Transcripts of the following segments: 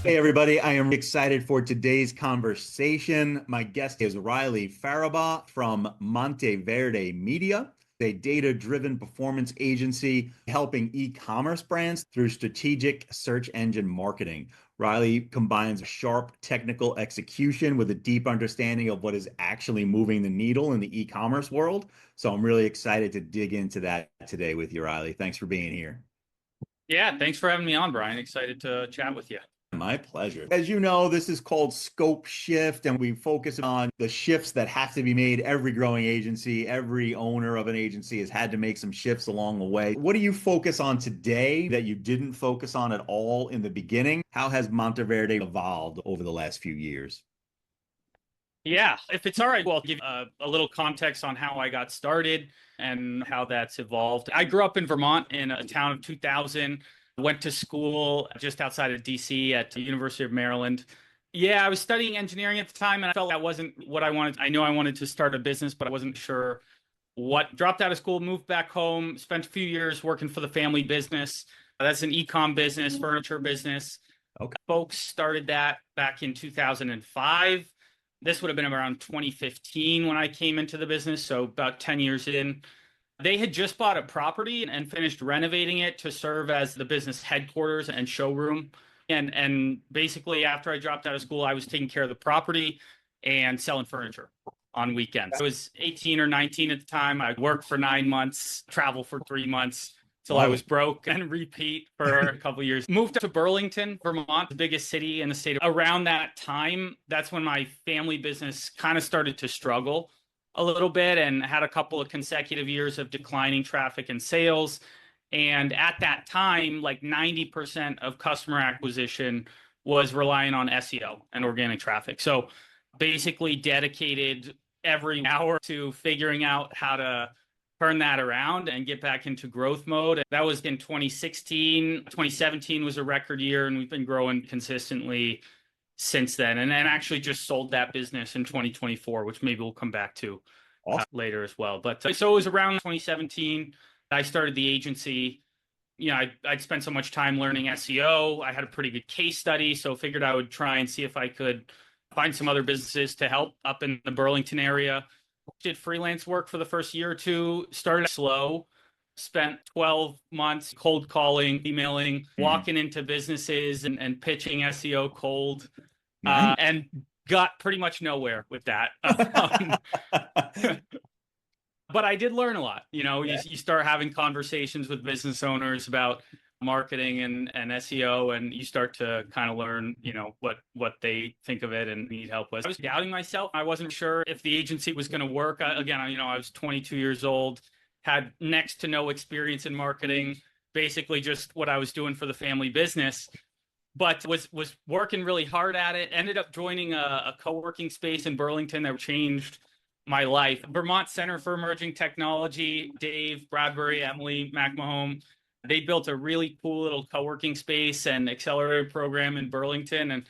Hey, everybody. I am excited for today's conversation. My guest is Riley Farabaugh from Monte Verde Media, a data-driven performance agency helping e-commerce brands through strategic search engine marketing. Riley combines sharp technical execution with a deep understanding of what is actually moving the needle in the e-commerce world. So I'm really excited to dig into that today with you, Riley. Thanks for being here. Yeah, thanks for having me on, Brian. Excited to chat with you. My pleasure. As you know, this is called Scope Shift, and we focus on the shifts that have to be made. Every growing agency, every owner of an agency has had to make some shifts along the way. What do you focus on today that you didn't focus on at all in the beginning? How has Monteverde evolved over the last few years? Yeah, if it's all right, well, I'll give you a little context on how I got started and how that's evolved. I grew up in Vermont in a town of 2000, went to school just outside of DC at the University of Maryland. Yeah, I was studying engineering at the time and I felt that wasn't what I wanted. I knew I wanted to start a business, but I wasn't sure what. Dropped out of school, moved back home, spent a few years working for the family business. That's an e-com business, furniture business. Okay. Folks started that back in 2005. This would have been around 2015 when I came into the business, so about 10 years in. They had just bought a property and finished renovating it to serve as the business headquarters and showroom. And basically, after I dropped out of school, I was taking care of the property and selling furniture on weekends. I was 18 or 19 at the time. I worked for 9 months, traveled for 3 months till I Wow. was broke and repeat for a couple of years. Moved to Burlington, Vermont, the biggest city in the state. Around that time, that's when my family business kind of started to struggle a little bit and had a couple of consecutive years of declining traffic and sales. And at that time, like 90% of customer acquisition was relying on SEO and organic traffic. So basically dedicated every hour to figuring out how to turn that around and get back into growth mode. That was in 2016. 2017 was a record year, and we've been growing consistently since then. And then actually just sold that business in 2024, which maybe we'll come back to Awesome. later as well. But so it was around 2017. I started the agency. I'd spent so much time learning SEO. I had a pretty good case study, so figured I would try and see if I could find some other businesses to help up in the Burlington area. Did freelance work for the first year or two, started slow, spent 12 months cold calling, emailing, walking into businesses and pitching SEO cold, Nice. and got pretty much nowhere with that. But I did learn a lot. You start having conversations with business owners about marketing and SEO, and you start to kind of learn, what they think of it and need help with. I was doubting myself. I wasn't sure if the agency was going to work. Again, I was 22 years old, had next to no experience in marketing, basically just what I was doing for the family business, but was working really hard at it. Ended up joining a co-working space in Burlington that changed my life. Vermont Center for Emerging Technology, Dave, Bradbury, Emily McMahon, they built a really cool little co-working space and accelerator program in Burlington. And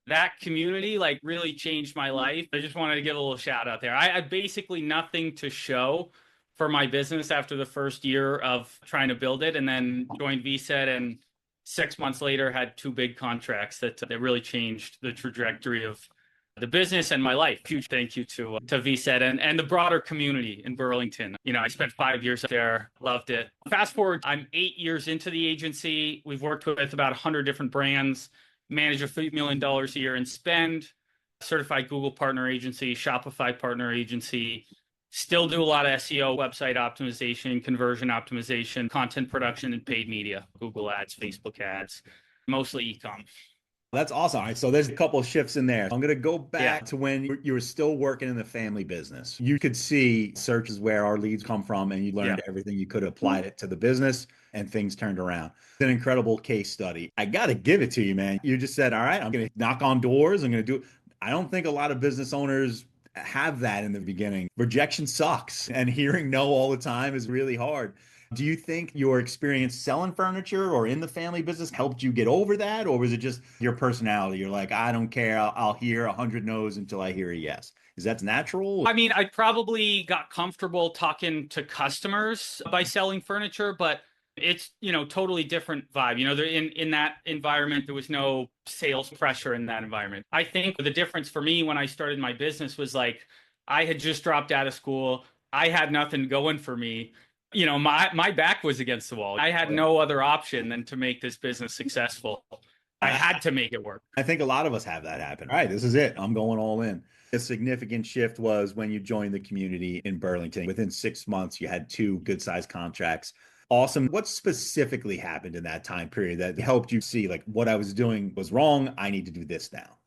that community really changed my life. I just wanted to give a little shout out there. I had basically nothing to show for my business after the first year of trying to build it, and then joined VSET, and 6 months later had two big contracts that really changed the trajectory of the business and my life. Huge thank you to VSET and the broader community in Burlington. I spent 5 years there, loved it. Fast forward, I'm 8 years into the agency. We've worked with about 100 different brands, manage $1 million a year in spend, certified Google partner agency, Shopify partner agency. Still do a lot of SEO, website optimization, conversion optimization, content production, and paid media, Google ads, Facebook ads, mostly e-com. That's awesome. All right, so there's a couple of shifts in there. I'm going to go back Yeah. to when you were still working in the family business. You could see search is where our leads come from, and you learned everything you could have applied it to the business, and things turned around. It's an incredible case study. I got to give it to you, man. You just said, all right, I'm going to knock on doors. I'm going to do it. I don't think a lot of business owners have that in the beginning. Rejection sucks, and hearing no all the time is really hard. Do you think your experience selling furniture or in the family business helped you get over that? Or was it just your personality? You're like, I don't care. I'll hear 100 no's until I hear a yes. Is that natural? I mean, I probably got comfortable talking to customers by selling furniture, but It's, totally different vibe. In that environment, there was no sales pressure in that environment. I think the difference for me when I started my business was like I had just dropped out of school. I had nothing going for me. My back was against the wall. I had no other option than to make this business successful. I had to make it work. I think a lot of us have that happen. All right, this is it. I'm going all in. A significant shift was when you joined the community in Burlington. Within 6 months, you had two good sized contracts. Awesome. What specifically happened in that time period that helped you see like what I was doing was wrong? I need to do this now.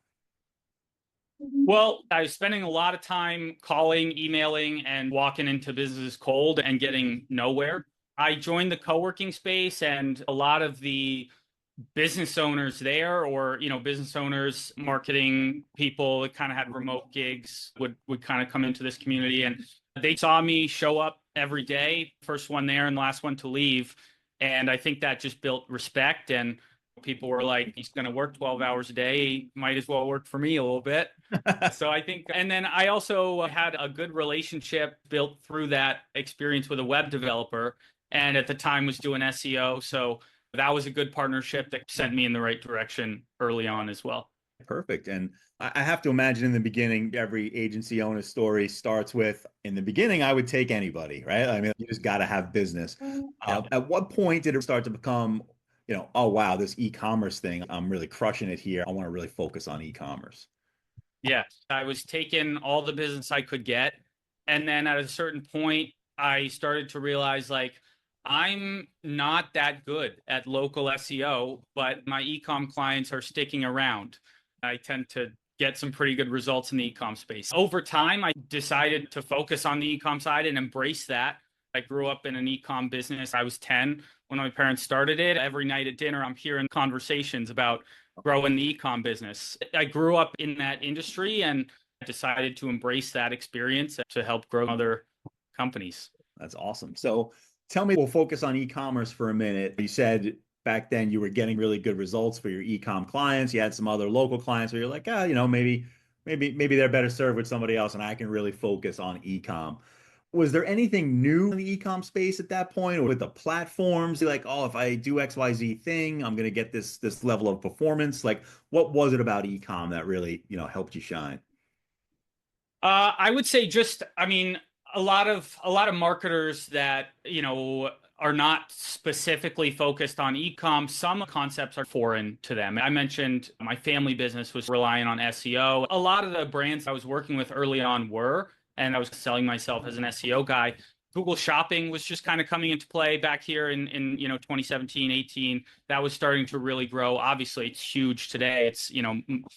Well, I was spending a lot of time calling, emailing, and walking into businesses cold and getting nowhere. I joined the co-working space, and a lot of the business owners there, or business owners, marketing people that kind of had remote gigs, would kind of come into this community, and they saw me show up every day, first one there and last one to leave. And I think that just built respect, and people were like, he's going to work 12 hours a day, he might as well work for me a little bit. So I think, and then I also had a good relationship built through that experience with a web developer, and at the time was doing SEO. So that was a good partnership that sent me in the right direction early on as well. Perfect. And I have to imagine in the beginning, every agency owner story starts with, in the beginning, I would take anybody, right? I mean, you just got to have business. Yeah. At what point did it start to become, oh, wow, this e-commerce thing, I'm really crushing it here. I want to really focus on e-commerce. Yeah. I was taking all the business I could get. And then at a certain point, I started to realize like, I'm not that good at local SEO, but my ecom clients are sticking around. I tend to get some pretty good results in the ecom space. Over time, I decided to focus on the ecom side and embrace that. I grew up in an ecom business. I was 10 when my parents started it. Every night at dinner, I'm hearing conversations about growing the ecom business. I grew up in that industry and decided to embrace that experience to help grow other companies. That's awesome. So tell me, we'll focus on e-commerce for a minute. You said back then you were getting really good results for your e-com clients. You had some other local clients where you're like, maybe they're better served with somebody else, and I can really focus on e-com. Was there anything new in the e-com space at that point, or with the platforms? Like, oh, if I do XYZ thing, I'm going to get this level of performance. Like, what was it about e-com that really, helped you shine? I would say just, I mean, a lot of marketers that, are not specifically focused on e-com. Some concepts are foreign to them. I mentioned my family business was relying on SEO. A lot of the brands I was working with early on were, and I was selling myself as an SEO guy. Google Shopping was just kind of coming into play back here in 2017, 18. That was starting to really grow. Obviously, it's huge today. It's,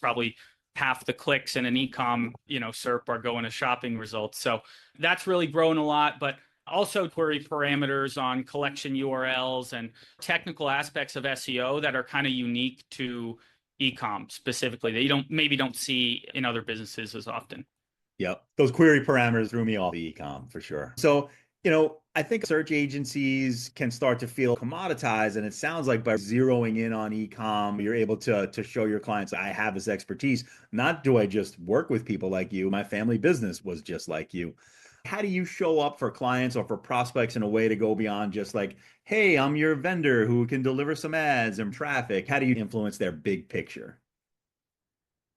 probably half the clicks in an ecom, SERP are going to shopping results. So that's really grown a lot, but also query parameters on collection URLs and technical aspects of SEO that are kind of unique to ecom specifically that you don't see in other businesses as often. Yep. Those query parameters threw me off the e-com for sure. So, I think search agencies can start to feel commoditized. And it sounds like by zeroing in on e-com, you're able to show your clients, I have this expertise. Not do I just work with people like you. My family business was just like you. How do you show up for clients or for prospects in a way to go beyond just like, hey, I'm your vendor who can deliver some ads and traffic? How do you influence their big picture?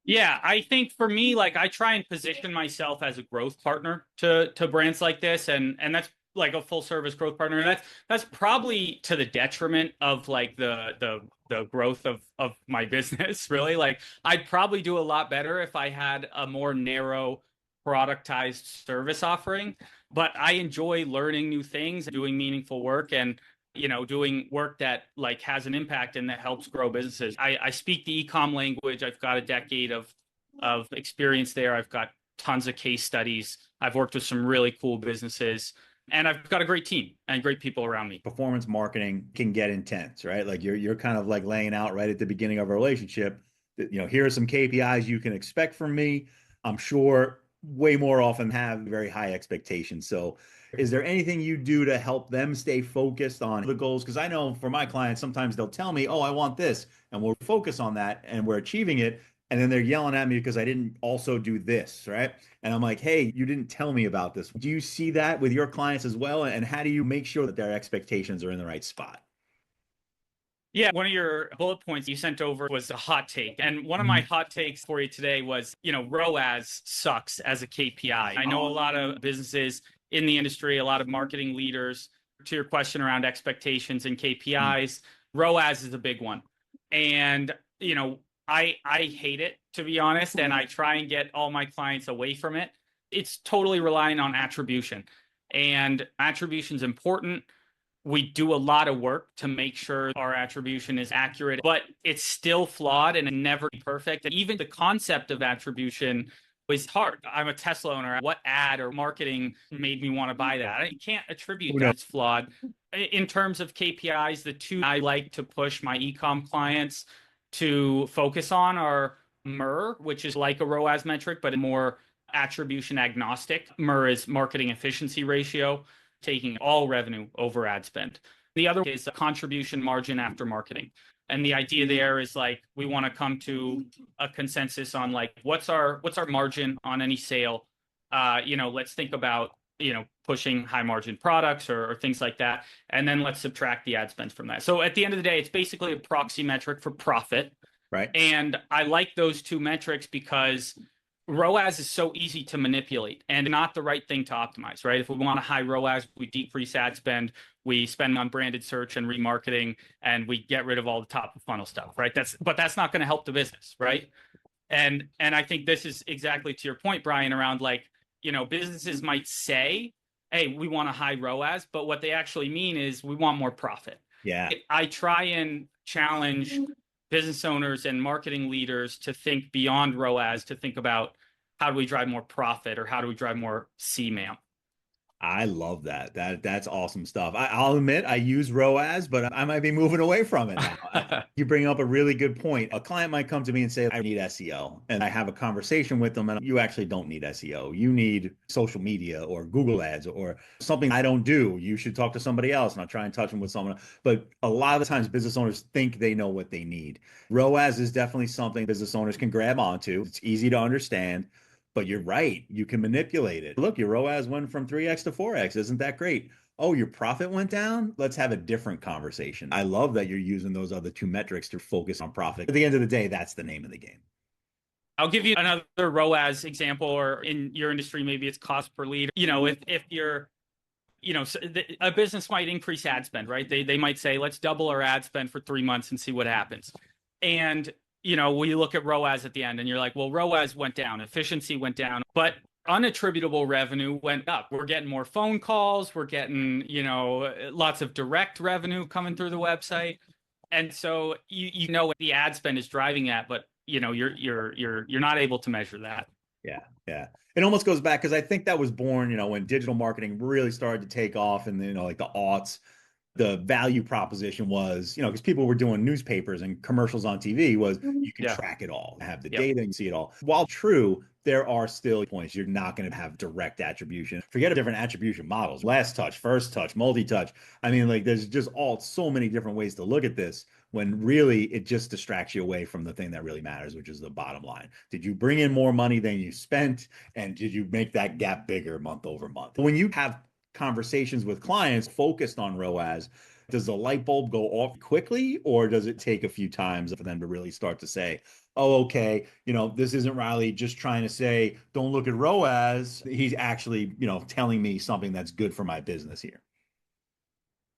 Yeah, I think for me, like I try and position myself as a growth partner to brands like this, and that's like a full service growth partner. And that's probably to the detriment of like the growth of my business, really. Like I'd probably do a lot better if I had a more narrow productized service offering, but I enjoy learning new things, doing meaningful work, and doing work that like has an impact and that helps grow businesses. I speak the ecom language. I've got a decade of experience there. I've got tons of case studies. I've worked with some really cool businesses, and I've got a great team and great people around me. Performance marketing can get intense, right? Like you're kind of like laying out right at the beginning of a relationship that, here are some KPIs you can expect from me. I'm sure way more often have very high expectations. So is there anything you do to help them stay focused on the goals? Because I know for my clients, sometimes they'll tell me, oh, I want this, and we'll focus on that and we're achieving it. And then they're yelling at me because I didn't also do this, right? And I'm like, hey, you didn't tell me about this. Do you see that with your clients as well? And how do you make sure that their expectations are in the right spot? Yeah, one of your bullet points you sent over was a hot take. And one of my hot takes for you today was, ROAS sucks as a KPI. I know a lot of businesses in the industry, a lot of marketing leaders, to your question around expectations and KPIs, ROAS is a big one. And, I hate it, to be honest, and I try and get all my clients away from it. It's totally relying on attribution. And attribution is important. We do a lot of work to make sure our attribution is accurate, but it's still flawed and never perfect. And even the concept of attribution was hard. I'm a Tesla owner. What ad or marketing made me want to buy that? I can't attribute that. It's flawed. In terms of KPIs, the two I like to push my ecom clients to focus on are MER, which is like a ROAS metric, but more attribution agnostic. MER is marketing efficiency ratio, taking all revenue over ad spend. The other is a contribution margin after marketing. And the idea there is like we want to come to a consensus on like what's our margin on any sale. Let's think about pushing high margin products or things like that, and then let's subtract the ad spend from that. So at the end of the day, it's basically a proxy metric for profit. Right. And I like those two metrics because ROAS is so easy to manipulate and not the right thing to optimize, right? If we want a high ROAS, we decrease ad spend, we spend on branded search and remarketing, and we get rid of all the top of funnel stuff, right? But that's not going to help the business, right? And I think this is exactly to your point, Brian, around like, businesses might say, hey, we want a high ROAS, but what they actually mean is we want more profit. Yeah. I try and challenge business owners and marketing leaders to think beyond ROAS, to think about how do we drive more profit or how do we drive more CMAM. I love that. That's awesome stuff. I'll admit I use ROAS, but I might be moving away from it now. You bring up a really good point. A client might come to me and say, I need SEO. And I have a conversation with them, and you actually don't need SEO. You need social media or Google ads or something I don't do. You should talk to somebody else. And I'll try and touch them with someone. But a lot of the times, business owners think they know what they need. ROAS is definitely something business owners can grab onto. It's easy to understand. But you're right. You can manipulate it. Look, your ROAS went from 3x to 4x. Isn't that great? Oh, your profit went down? Let's have a different conversation. I love that you're using those other two metrics to focus on profit. At the end of the day, that's the name of the game. I'll give you another ROAS example, or in your industry, maybe it's cost per lead. If you're, a business might increase ad spend, right? They might say, let's double our ad spend for 3 months and see what happens. And we look at ROAS at the end and you're like, well, ROAS went down, efficiency went down, but unattributable revenue went up. We're getting more phone calls. We're getting, lots of direct revenue coming through the website. And so, the ad spend is driving that, but you're not able to measure that. Yeah. Yeah. It almost goes back because I think that was born, when digital marketing really started to take off and, like the aughts. The value proposition was, because people were doing newspapers and commercials on TV was you can track it all, have the data and see it all. While true, there are still points you're not going to have direct attribution. Forget different attribution models, last touch, first touch, multi-touch. I mean, like there's just so many different ways to look at this when really it just distracts you away from the thing that really matters, which is the bottom line. Did you bring in more money than you spent? And did you make that gap bigger month over month? When you have conversations with clients focused on ROAS, does the light bulb go off quickly or does it take a few times for them to really start to say, oh, okay, this isn't Riley just trying to say, don't look at ROAS. He's actually, telling me something that's good for my business here.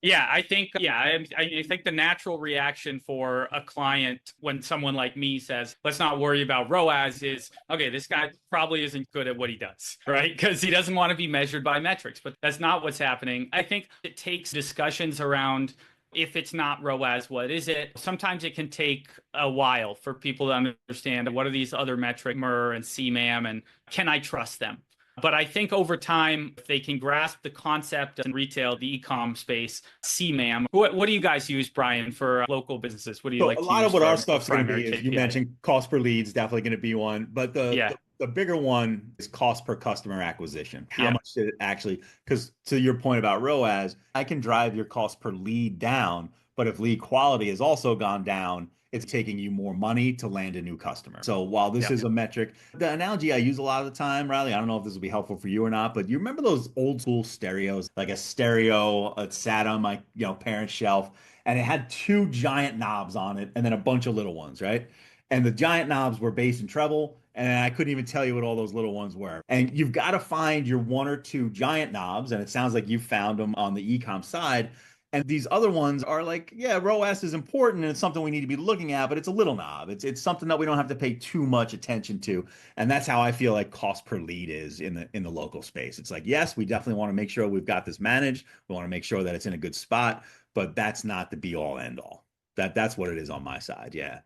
Yeah, I think the natural reaction for a client when someone like me says, let's not worry about ROAS is, okay, this guy probably isn't good at what he does, right? Because he doesn't want to be measured by metrics, but that's not what's happening. I think it takes discussions around if it's not ROAS, what is it? Sometimes it can take a while for people to understand what are these other metrics, MER and CMAM, and can I trust them? But I think over time, if they can grasp the concept in retail, the e-com space, CMAM. What do you guys use, Brian, for local businesses? What do you like to use? A lot of what our stuff's going to be is you mentioned cost per lead is definitely going to be one, but the bigger one is cost per customer acquisition. How much did it actually? Because to your point about ROAS, I can drive your cost per lead down, but if lead quality has also gone down, it's taking you more money to land a new customer. So while this Yeah. is a metric, the analogy I use a lot of the time, Riley, I don't know if this will be helpful for you or not, but you remember those old school stereos, like a stereo that sat on my, parents' shelf, and it had two giant knobs on it and then a bunch of little ones, right? And the giant knobs were bass and treble, and I couldn't even tell you what all those little ones were. And you've got to find your one or two giant knobs, and it sounds like you found them on the ecom side. And these other ones are like, yeah, ROAS is important and it's something we need to be looking at, but it's a little knob. It's something that we don't have to pay too much attention to. And that's how I feel like cost per lead is in the local space. It's like, yes, we definitely want to make sure we've got this managed. We want to make sure that it's in a good spot, but that's not the be all end all. That's what it is on my side. Yeah.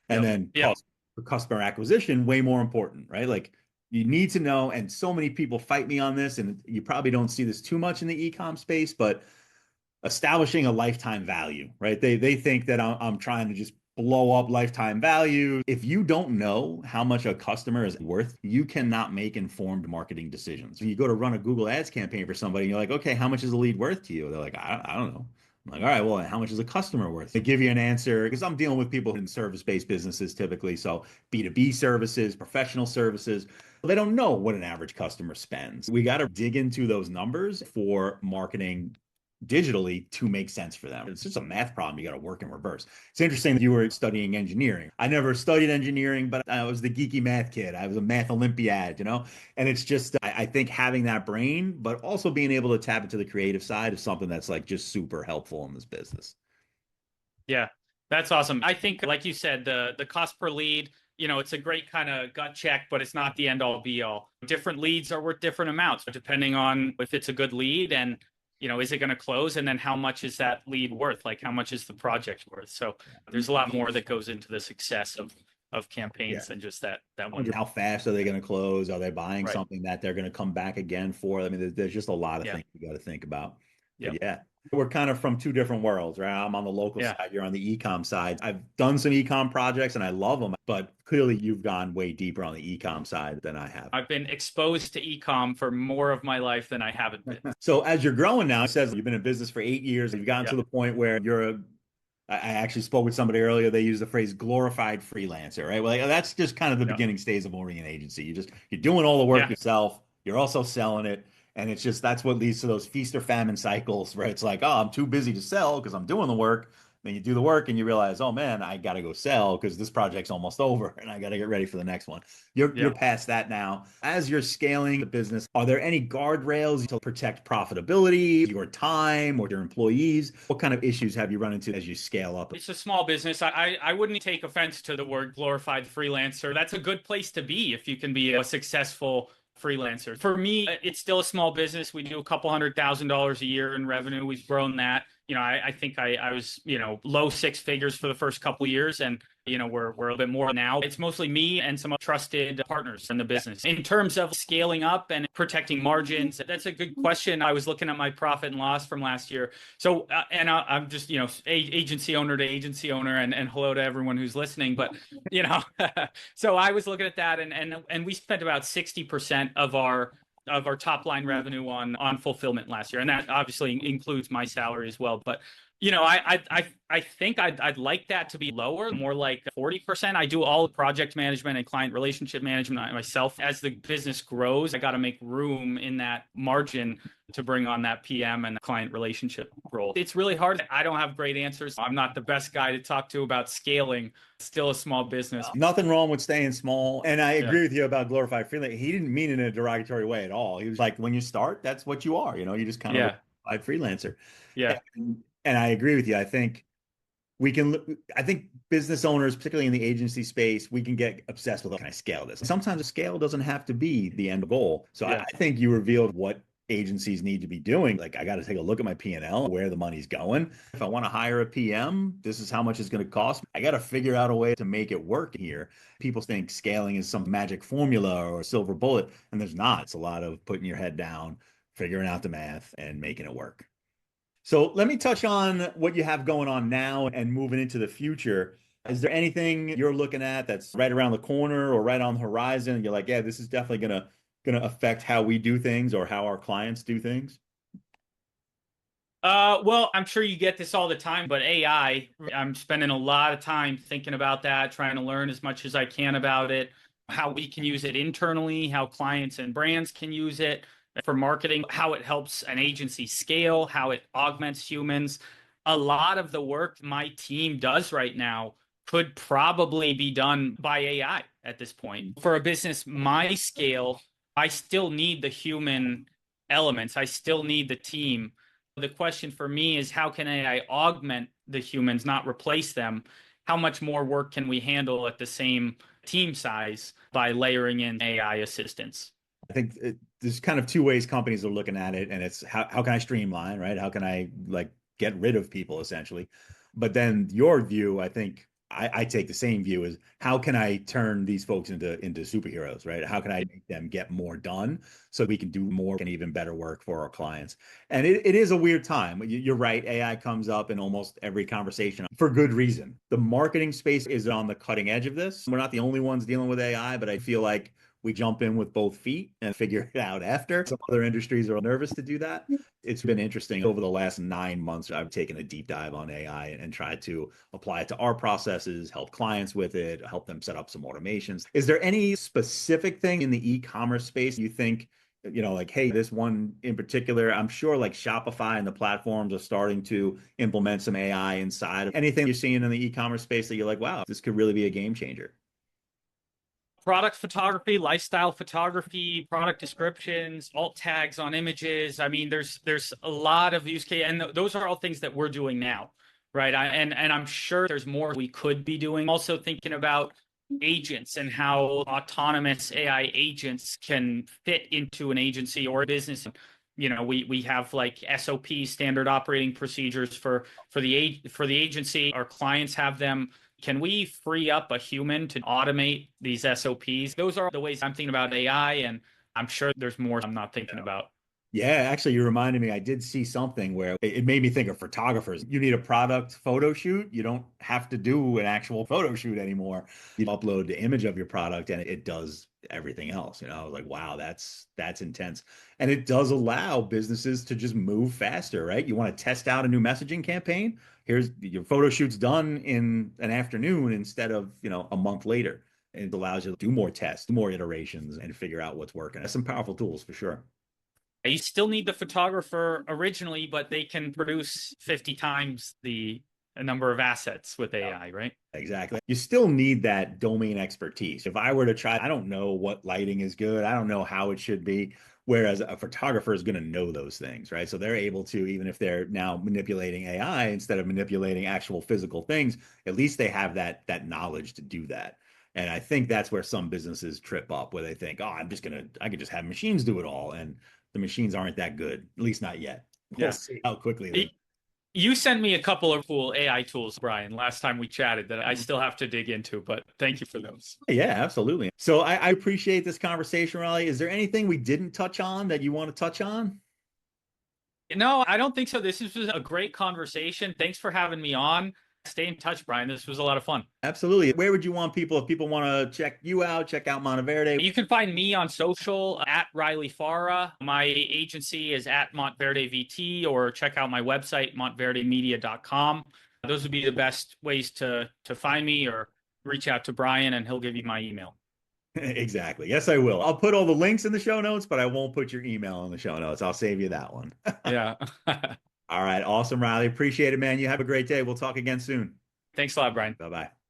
And Yep. then Yeah. cost for customer acquisition, way more important, right? Like you need to know, and so many people fight me on this, and you probably don't see this too much in the e-com space, but establishing a lifetime value, right? They think that I'm trying to just blow up lifetime value. If you don't know how much a customer is worth, you cannot make informed marketing decisions. When you go to run a Google Ads campaign for somebody, and you're like, okay, how much is a lead worth to you? They're like, I don't know. I'm like, all right, well, how much is a customer worth? They give you an answer because I'm dealing with people in service-based businesses typically. So B2B services, professional services, they don't know what an average customer spends. We got to dig into those numbers for marketing digitally to make sense for them. It's just a math problem you got to work in reverse. It's interesting that you were studying engineering. I never studied engineering, but I was the geeky math kid. I was a math Olympiad, and it's just, I think having that brain, but also being able to tap into the creative side is something that's like just super helpful in this business. Yeah, that's awesome. I think, like you said, the cost per lead, it's a great kind of gut check, but it's not the end all be all. Different leads are worth different amounts, depending on if it's a good lead and, is it going to close? And then how much is that lead worth? Like how much is the project worth? So there's a lot more that goes into the success of Yeah. campaigns than just that one. How fast are they going to close? Are they buying Right. something that they're going to come back again for? I mean, there's just a lot of Yeah. things you got to think about. Yeah. But yeah, we're kind of from two different worlds, right? I'm on the local Yeah. side, you're on the ecom side. I've done some ecom projects and I love them, but clearly you've gone way deeper on the ecom side than I have. I've been exposed to ecom for more of my life than I haven't been. So as you're growing now, it says you've been in business for 8 years. You've gotten Yeah. to the point where I actually spoke with somebody earlier. They use the phrase glorified freelancer, right? Well, that's just kind of the Yeah. beginning stage of owning an agency. You're doing all the work Yeah. yourself. You're also selling it. And it's just, that's what leads to those feast or famine cycles where it's like, oh, I'm too busy to sell because I'm doing the work. Then you do the work and you realize, oh man, I got to go sell because this project's almost over and I got to get ready for the next one. You're Yeah. past that now. As you're scaling the business, are there any guardrails to protect profitability, your time, or your employees? What kind of issues have you run into as you scale up? It's a small business. I wouldn't take offense to the word glorified freelancer. That's a good place to be if you can be a successful freelancer. For me, it's still a small business. We do a couple $100,000 a year in revenue. We've grown that. I think I was, low six figures for the first couple of years, and we're a bit more now. It's mostly me and some trusted partners in the business. In terms of scaling up and protecting margins, that's a good question. I was looking at my profit and loss from last year. So, I'm just, agency owner to agency owner, and hello to everyone who's listening. But, so I was looking at that, and we spent about 60% of our top line revenue on fulfillment last year, and that obviously includes my salary as well. But I think I'd like that to be lower, more like 40%. I do all project management and client relationship management myself. As the business grows, I got to make room in that margin to bring on that PM and client relationship role. It's really hard. I don't have great answers. I'm not the best guy to talk to about scaling. It's still a small business. Nothing wrong with staying small. And I Yeah. agree with you about glorified freelance. He didn't mean it in a derogatory way at all. He was like, when you start, that's what you are. You just kind of Yeah. a freelancer. Yeah. And I agree with you. I think business owners, particularly in the agency space, we can get obsessed with, can I scale this? Sometimes a scale doesn't have to be the end goal. So Yeah. I think you revealed what agencies need to be doing. Like, I got to take a look at my P&L, where the money's going. If I want to hire a PM, this is how much it's going to cost. I got to figure out a way to make it work here. People think scaling is some magic formula or silver bullet, and there's not. It's a lot of putting your head down, figuring out the math, and making it work. So let me touch on what you have going on now and moving into the future. Is there anything you're looking at that's right around the corner or right on the horizon? And you're like, yeah, this is definitely gonna affect how we do things or how our clients do things? Well, I'm sure you get this all the time, but AI, I'm spending a lot of time thinking about that, trying to learn as much as I can about it, how we can use it internally, how clients and brands can use it for marketing, how it helps an agency scale, how it augments humans. A lot of the work my team does right now could probably be done by AI at this point. For a business my scale, I still need the human elements. I still need the team. The question for me is how can AI augment the humans, not replace them? How much more work can we handle at the same team size by layering in AI assistance? I think there's kind of two ways companies are looking at it, and it's how can I streamline, right? How can I like get rid of people essentially? But then your view, I think I take the same view is how can I turn these folks into superheroes, right? How can I make them get more done so we can do more and even better work for our clients? And it is a weird time. You're right. AI comes up in almost every conversation for good reason. The marketing space is on the cutting edge of this. We're not the only ones dealing with AI, but I feel like we jump in with both feet and figure it out after. Some other industries are nervous to do that. It's been interesting. Over the last 9 months, I've taken a deep dive on AI and tried to apply it to our processes, help clients with it, help them set up some automations. Is there any specific thing in the e-commerce space you think, like, hey, this one in particular, I'm sure like Shopify and the platforms are starting to implement some AI inside of anything you're seeing in the e-commerce space that you're like, wow, this could really be a game changer? Product photography, lifestyle photography, product descriptions, alt tags on images. I mean, there's a lot of use case, and those are all things that we're doing now, right? And I'm sure there's more we could be doing. Also thinking about agents and how autonomous AI agents can fit into an agency or a business. We have like SOP, standard operating procedures for the agency. Our clients have them. Can we free up a human to automate these SOPs? Those are the ways I'm thinking about AI, and I'm sure there's more I'm not thinking about. Yeah, actually, you reminded me. I did see something where it made me think of photographers. You need a product photo shoot. You don't have to do an actual photo shoot anymore. You upload the image of your product and it does everything else. I was like, wow, that's intense. And it does allow businesses to just move faster, right? You want to test out a new messaging campaign. Here's your photo shoot's done in an afternoon instead of, a month later. It allows you to do more tests, more iterations, and figure out what's working. That's some powerful tools for sure. You still need the photographer originally, but they can produce 50 times the number of assets with AI, right? Exactly. You still need that domain expertise. If I were to try, I don't know what lighting is good. I don't know how it should be. Whereas a photographer is going to know those things, right? So they're able to, even if they're now manipulating AI instead of manipulating actual physical things, at least they have that knowledge to do that. And I think that's where some businesses trip up, where they think, oh, I could just have machines do it all. And the machines aren't that good, at least not yet. We'll Yeah. see how quickly they. You sent me a couple of cool AI tools, Brian, last time we chatted that I still have to dig into, but thank you for those. Yeah, absolutely. So I appreciate this conversation, Riley. Is there anything we didn't touch on that you want to touch on? No, I don't think so. This was a great conversation. Thanks for having me on. Stay in touch, Brian. This was a lot of fun. Absolutely. Where would you want people, if people want to check you out, check out Monteverde? You can find me on social at Riley Farabaugh. My agency is at Monte Verde VT, or check out my website, monteverdemedia.com. Those would be the best ways to find me, or reach out to Brian and he'll give you my email. Exactly. Yes, I will. I'll put all the links in the show notes, but I won't put your email in the show notes. I'll save you that one. Yeah. All right. Awesome, Riley. Appreciate it, man. You have a great day. We'll talk again soon. Thanks a lot, Brian. Bye bye.